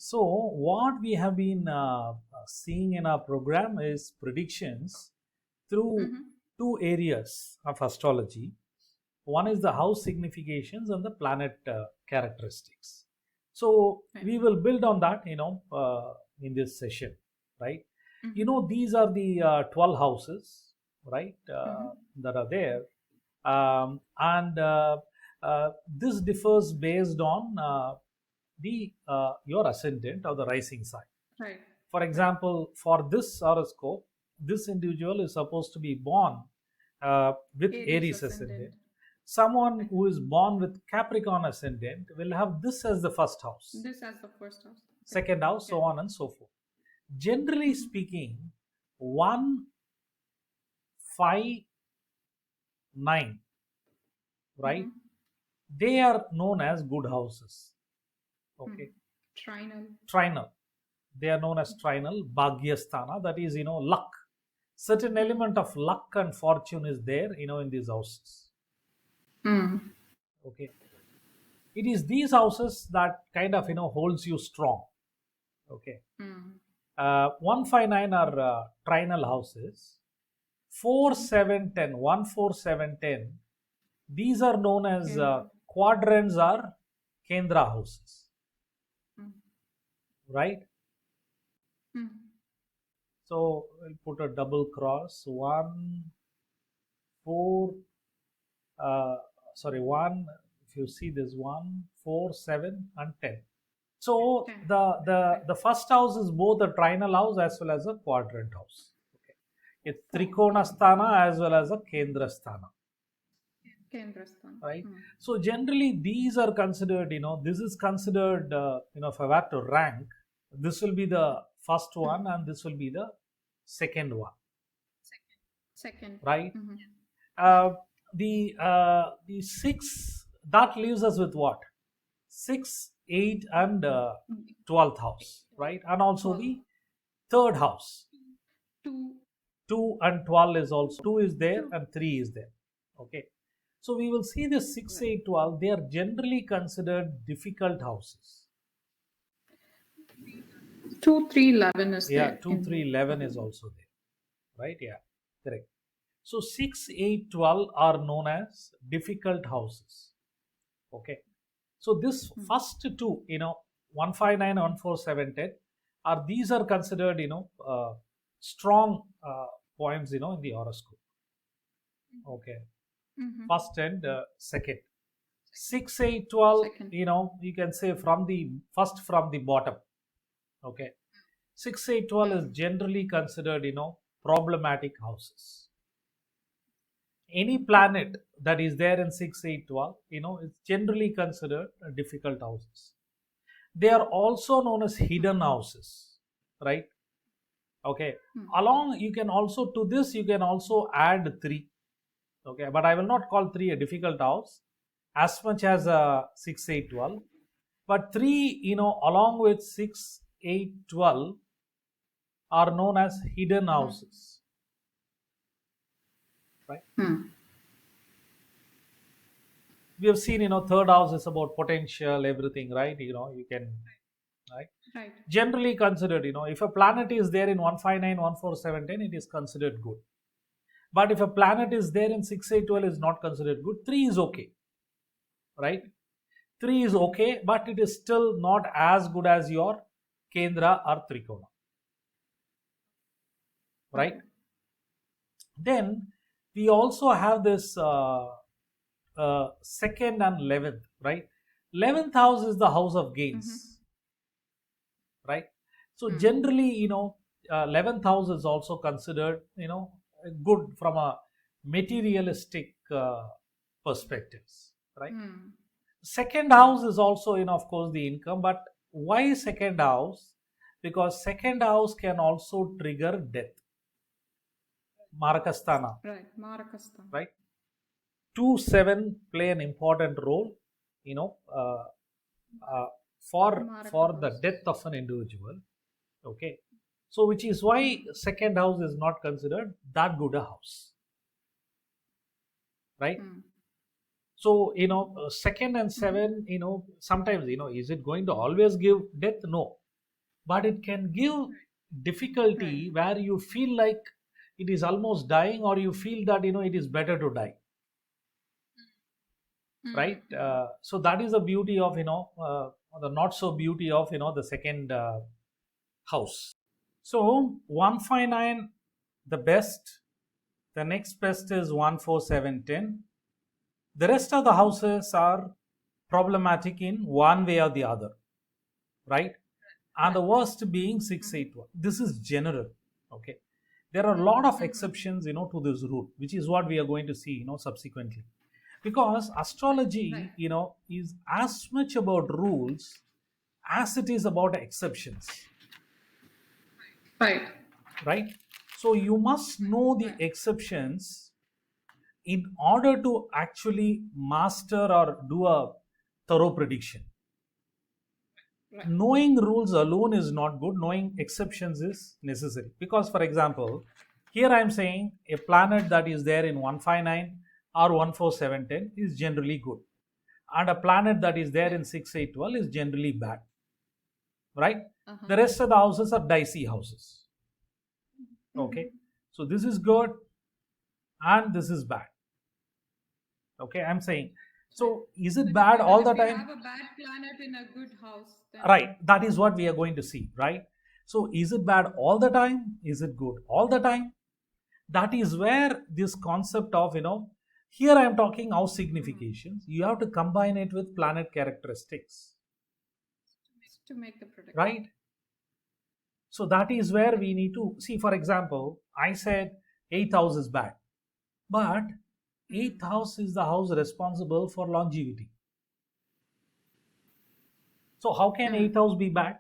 So what we have been seeing in our program is predictions through two areas of astrology. One is the house significations and the planet characteristics. So we will build on that, in this session, right? These are the 12 houses, right, that are there. And this differs based on your ascendant or the rising sign. Right. For example, for this horoscope, this individual is supposed to be born with Aries ascendant. Someone who is born with Capricorn ascendant will have this as the first house, This as the first house. second house, so on and so forth. Generally speaking, 1, 5, 9, right? They are known as good houses. Okay. Trinal. They are known as trinal, bhagyasthana, that is, luck. Certain element of luck and fortune is there, in these houses. Okay. It is these houses that kind of, holds you strong. Okay. 1, 5, 9 are trinal houses. 4, 7, 10, 1, 4, 7, 10. These are known as quadrants or kendra houses. Right? So we'll put a double cross. 1, 4, 1. If you see this 1, 4, 7, and 10. So the first house is both a trinal house as well as a quadrant house. Okay. It's trikonasthana as well as a kendrasthana. Right. So generally these are considered, this is considered, if I were to rank, this will be the first one and this will be the second one. Second. Right. The 6, that leaves us with what? 6, 8, and 12th house, right? And also the third house. 2 and 12 is also, 2 is there and 3 is there. Okay. So we will see the 6, 8, 12. They are generally considered difficult houses. 2, 3, 11 is there. Yeah, 2, 3, 11 is also there. Right? Yeah, correct. So 6, 8, 12 are known as difficult houses. Okay. So this first two, 1, 5, 9, 1, 4, 7, 10, these are considered, strong points, in the horoscope. Okay. First and second. 6, 8, 12, Second. you can say from the bottom. Okay. 6, 8, 12 is generally considered, problematic houses. Any planet that is there in 6, 8, 12, is generally considered difficult houses. They are also known as hidden houses, right? Okay. Along, you can also, to this, you can also add 3. Okay. But I will not call 3 a difficult house as much as 6, 8, 12. But 3, along with 6, 8, 12 are known as hidden houses. Right? We have seen, third house is about potential, everything, right? You can, right? Right. Generally considered, if a planet is there in 1, 5, 9, 1, 4, 7, 10, it is considered good. But if a planet is there in 6, 8, 12, is not considered good. 3 is okay, right? 3 is okay, but it is still not as good as your Kendra or Trikona. Right? Then we also have this second and 11th, right? 11th house is the house of gains, right? So generally, 11th house is also considered, good from a materialistic perspectives, right? Second house is also, of course, the income. But why second house? Because second house can also trigger death. Marakasthana. Right. Marakasthana. Right. 2, 7 play an important role, for the death of an individual. Okay. So which is why second house is not considered that good a house. Right. So, second and 7, sometimes, is it going to always give death? No. but it can give difficulty where you feel like it is almost dying, or you feel that it is better to die, right? So that is the beauty of the not so beauty of the second house. So 159 the best, the next best is 14710. The rest of the houses are problematic in one way or the other, right? And the worst being 681. This is general. Okay, there are a lot of exceptions to this rule, which is what we are going to see subsequently, because astrology is as much about rules as it is about exceptions, right? So you must know the exceptions in order to actually master or do a thorough prediction. Knowing rules alone is not good. Knowing exceptions is necessary, because for example, here I am saying a planet that is there in 159 or 14710 is generally good, and a planet that is there in 6812 is generally bad, right? The rest of the houses are dicey houses. Okay, so this is good and this is bad. Okay, I'm saying, so is it bad all the time? Have a bad planet in a good house, then Right, that is what we are going to see, right? So is it bad all the time? Is it good all the time? That is where this concept of here I am talking house significations, you have to combine it with planet characteristics, to make the prediction, right? So that is where we need to see. For example, I said 8th house is bad, but 8th house is the house responsible for longevity. So how can 8th house be bad?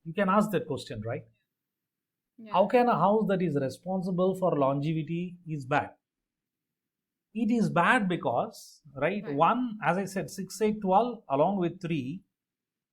You can ask that question, right? How can a house that is responsible for longevity is bad? It is bad because, right, one, as I said, 6, 8, 12 along with 3,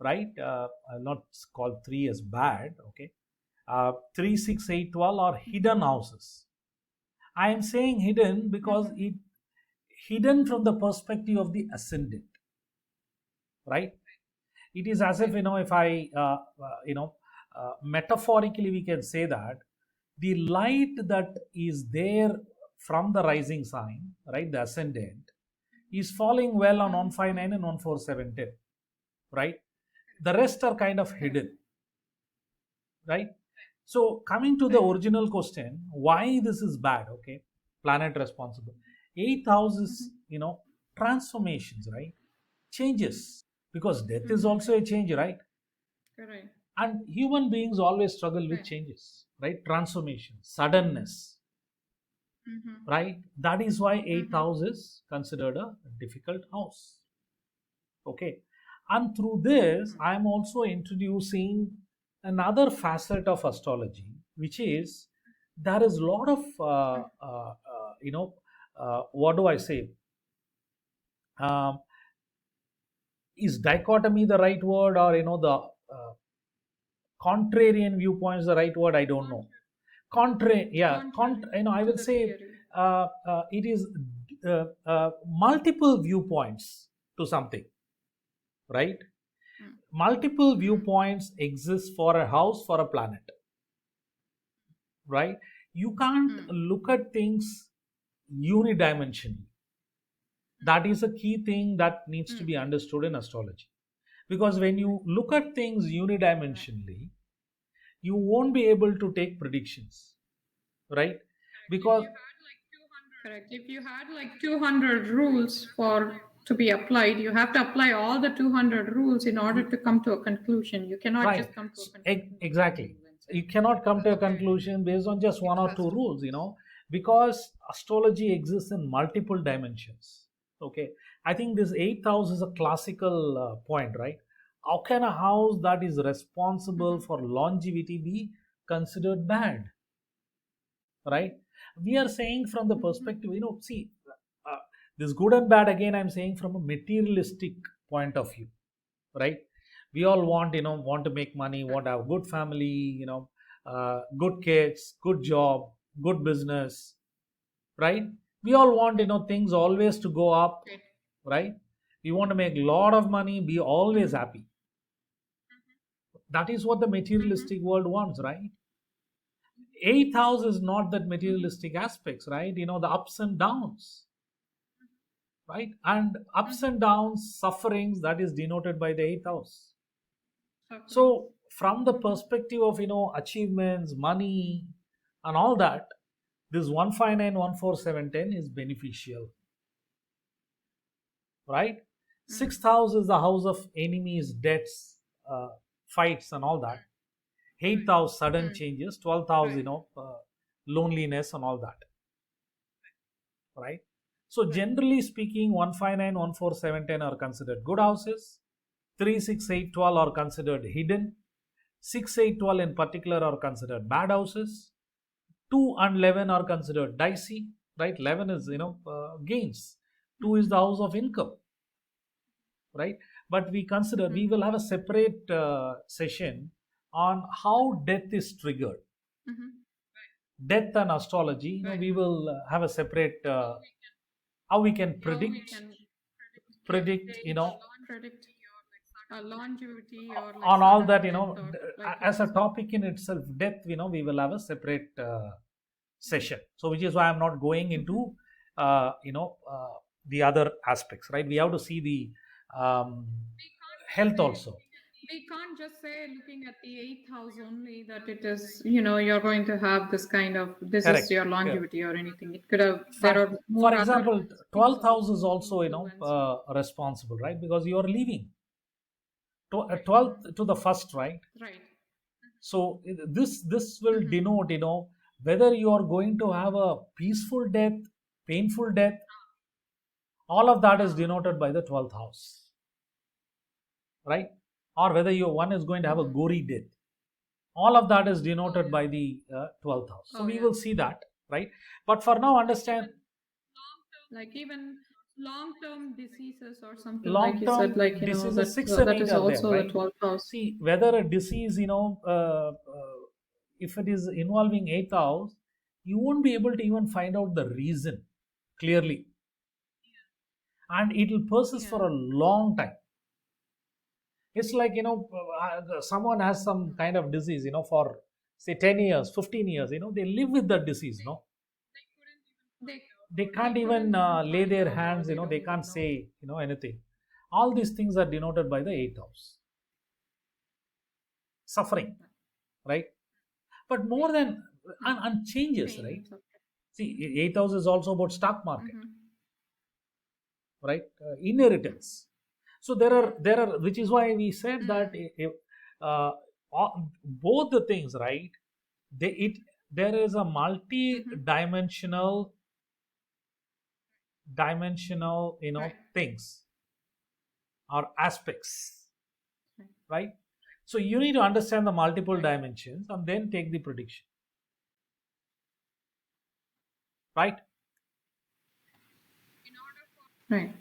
right? I'll not call 3 as bad, okay? 3, 6, 8, 12 are hidden houses. I am saying hidden because it hidden from the perspective of the ascendant, right? It is as if if I metaphorically we can say that the light that is there from the rising sign, right, the ascendant, is falling well on 159 and 14710, right? The rest are kind of hidden, right? So coming to the original question, why this is bad? Okay, planet responsible. 8th house is transformations, right? Changes, because death is also a change, right? correct. And human beings always struggle with changes, right? Transformation, suddenness, right? That is why 8th house is considered a difficult house. Okay, and through this I am also introducing another facet of astrology, which is there is a lot of what do I say, is dichotomy the right word, or the contrarian viewpoints the right word, I don't know. I will say it is multiple viewpoints to something, right? Multiple viewpoints exist for a house, for a planet, right? You can't look at things unidimensionally. That is a key thing that needs to be understood in astrology, because when you look at things unidimensionally, you won't be able to take predictions, right? Because Correct. If you had like 200 rules to be applied, you have to apply all the 200 rules in order to come to a conclusion. You cannot right, just come to a conclusion. exactly. You cannot come to a conclusion based on just one or two rules, because astrology exists in multiple dimensions. Okay, I think this 8th house is a classical point, right? How can a house that is responsible for longevity be considered bad, right? We are saying from the perspective, see, this good and bad, again I'm saying from a materialistic point of view, right? We all want to make money, want to have good family, good kids, good job, good business, right? We all want things always to go up, right? We want to make a lot of money, be always happy. That is what the materialistic world wants, right? Eighth house is not that materialistic aspects, right? The ups and downs, right? And ups and downs, sufferings, that is denoted by the eighth house. Suffering. So from the perspective of achievements, money, and all that, this 159, 14710 is beneficial, right? Sixth house is the house of enemies, debts, fights, and all that. Eighth house, sudden changes. 12th house, Right. loneliness and all that, right? So generally speaking, 159, 14710 are considered good houses. 3, 6, 8, 12 are considered hidden. 6, 8, 12 in particular are considered bad houses. 2 and 11 are considered dicey, right? 11 is gains. 2 is the house of income, right? But we will have a separate session on how death is triggered. Mm-hmm. Death and astrology, Right. we will have a separate how we can How we predict can predict predict longevity or like on all sudden that, death or like as a topic in itself. Death, we will have a separate session, so which is why I'm not going into the other aspects, right? We have to see the health also. we can't just say looking at the eighth house only that it is, you're going to have this kind of, this Correct. is your longevity or anything. It could have, For, there are more for other example, things 12th house is also also influence. responsible, right? Because you are leaving 12th to the first, right? Right. So this will denote whether you are going to have a peaceful death, painful death. All of that is denoted by the 12th house, right? Or whether one is going to have a gory death. All of that is denoted by the 12th house. So we will see that, right? But for now, understand Like even long-term diseases or something like you long-term said, like diseases, 6 and that 8 is are there, also the right? 12th house. See whether a disease, if it is involving 8th house, you won't be able to even find out the reason clearly, and it will persist for a long time. It's like someone has some kind of disease, for say 10 years, 15 years, they live with that disease, they can't even lay their hands, they can't say anything. All these things are denoted by the 8th house, suffering, right? But more than and changes, right? See, 8th house is also about stock market, right? Inheritance. So there are, which is why we said that uh, both the things, right? There is a multi-dimensional things or aspects, right? So you need to understand the multiple dimensions and then take the prediction, right? Right.